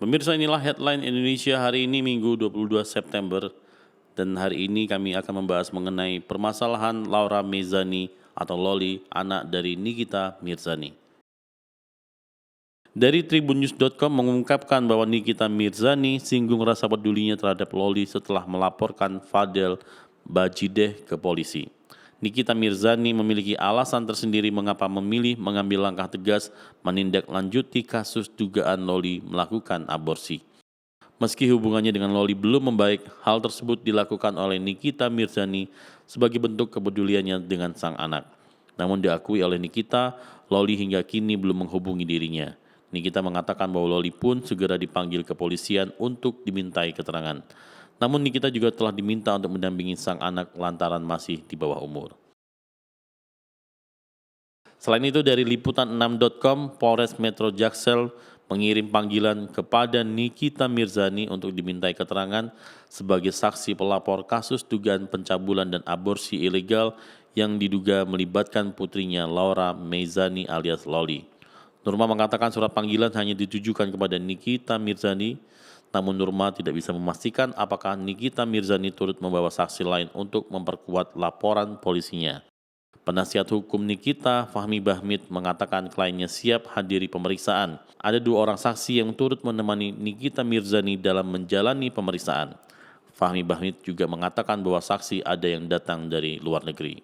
Pemirsa, inilah headline Indonesia hari ini Minggu 22 September dan hari ini kami akan membahas mengenai permasalahan Laura Mezani atau Loli, anak dari Nikita Mirzani. Dari tribunnews.com mengungkapkan bahwa Nikita Mirzani singgung rasa pedulinya terhadap Loli setelah melaporkan Fadel Bajideh ke polisi. Nikita Mirzani memiliki alasan tersendiri mengapa memilih mengambil langkah tegas menindaklanjuti kasus dugaan Loli melakukan aborsi. Meski hubungannya dengan Loli belum membaik, hal tersebut dilakukan oleh Nikita Mirzani sebagai bentuk kepeduliannya dengan sang anak. Namun diakui oleh Nikita, Loli hingga kini belum menghubungi dirinya. Nikita mengatakan bahwa Loli pun segera dipanggil kepolisian untuk dimintai keterangan. Namun Nikita juga telah diminta untuk mendampingi sang anak lantaran masih di bawah umur. Selain itu dari liputan6.com, Polres Metro Jaksel mengirim panggilan kepada Nikita Mirzani untuk dimintai keterangan sebagai saksi pelapor kasus dugaan pencabulan dan aborsi ilegal yang diduga melibatkan putrinya Laura Mezani alias Loli. Nurma mengatakan surat panggilan hanya ditujukan kepada Nikita Mirzani, namun Nurma tidak bisa memastikan apakah Nikita Mirzani turut membawa saksi lain untuk memperkuat laporan polisinya. Penasihat hukum Nikita, Fahmi Bahmid, mengatakan kliennya siap hadiri pemeriksaan. Ada 2 orang saksi yang turut menemani Nikita Mirzani dalam menjalani pemeriksaan. Fahmi Bahmid juga mengatakan bahwa saksi ada yang datang dari luar negeri.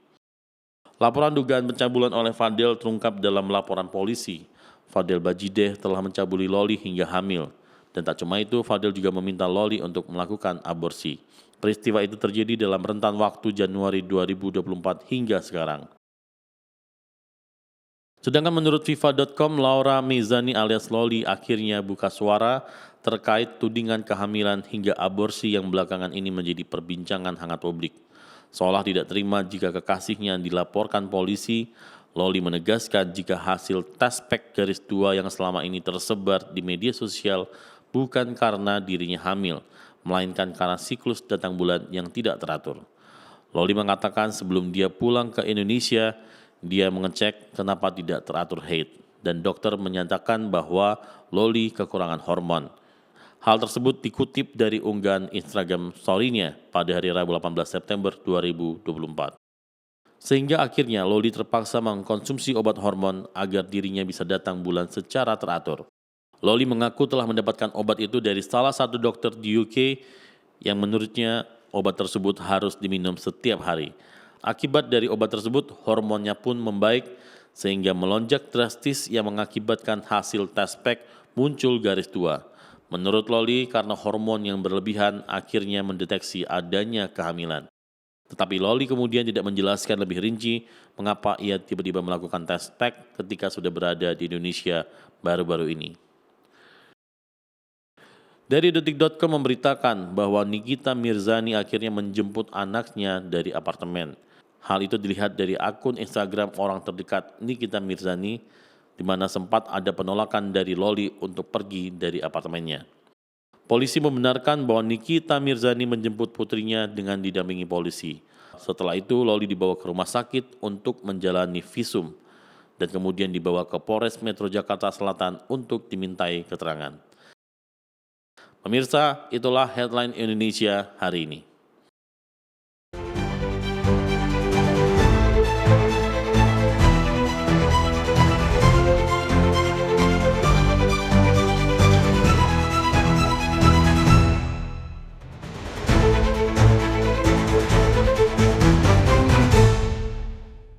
Laporan dugaan pencabulan oleh Fadel terungkap dalam laporan polisi. Fadel Bajideh telah mencabuli Loli hingga hamil. Dan tak cuma itu, Fadel juga meminta Loli untuk melakukan aborsi. Peristiwa itu terjadi dalam rentan waktu Januari 2024 hingga sekarang. Sedangkan menurut FIFA.com, Laura Mezani alias Loli akhirnya buka suara terkait tudingan kehamilan hingga aborsi yang belakangan ini menjadi perbincangan hangat publik. Seolah tidak terima jika kekasihnya dilaporkan polisi, Loli menegaskan jika hasil tes pack garis 2 yang selama ini tersebar di media sosial bukan karena dirinya hamil, melainkan karena siklus datang bulan yang tidak teratur. Loli mengatakan sebelum dia pulang ke Indonesia, dia mengecek kenapa tidak teratur haid, dan dokter menyatakan bahwa Loli kekurangan hormon. Hal tersebut dikutip dari unggahan Instagram story-nya pada hari Rabu 18 September 2024. Sehingga akhirnya Loli terpaksa mengkonsumsi obat hormon agar dirinya bisa datang bulan secara teratur. Loli mengaku telah mendapatkan obat itu dari salah satu dokter di UK yang menurutnya obat tersebut harus diminum setiap hari. Akibat dari obat tersebut, hormonnya pun membaik sehingga melonjak drastis yang mengakibatkan hasil tes pack muncul garis 2. Menurut Loli, karena hormon yang berlebihan akhirnya mendeteksi adanya kehamilan. Tetapi Loli kemudian tidak menjelaskan lebih rinci mengapa ia tiba-tiba melakukan tes pack ketika sudah berada di Indonesia baru-baru ini. Dari detik.com memberitakan bahwa Nikita Mirzani akhirnya menjemput anaknya dari apartemen. Hal itu dilihat dari akun Instagram orang terdekat Nikita Mirzani, di mana sempat ada penolakan dari Loli untuk pergi dari apartemennya. Polisi membenarkan bahwa Nikita Mirzani menjemput putrinya dengan didampingi polisi. Setelah itu, Loli dibawa ke rumah sakit untuk menjalani visum dan kemudian dibawa ke Polres Metro Jakarta Selatan untuk dimintai keterangan. Pemirsa, itulah headline Indonesia hari ini.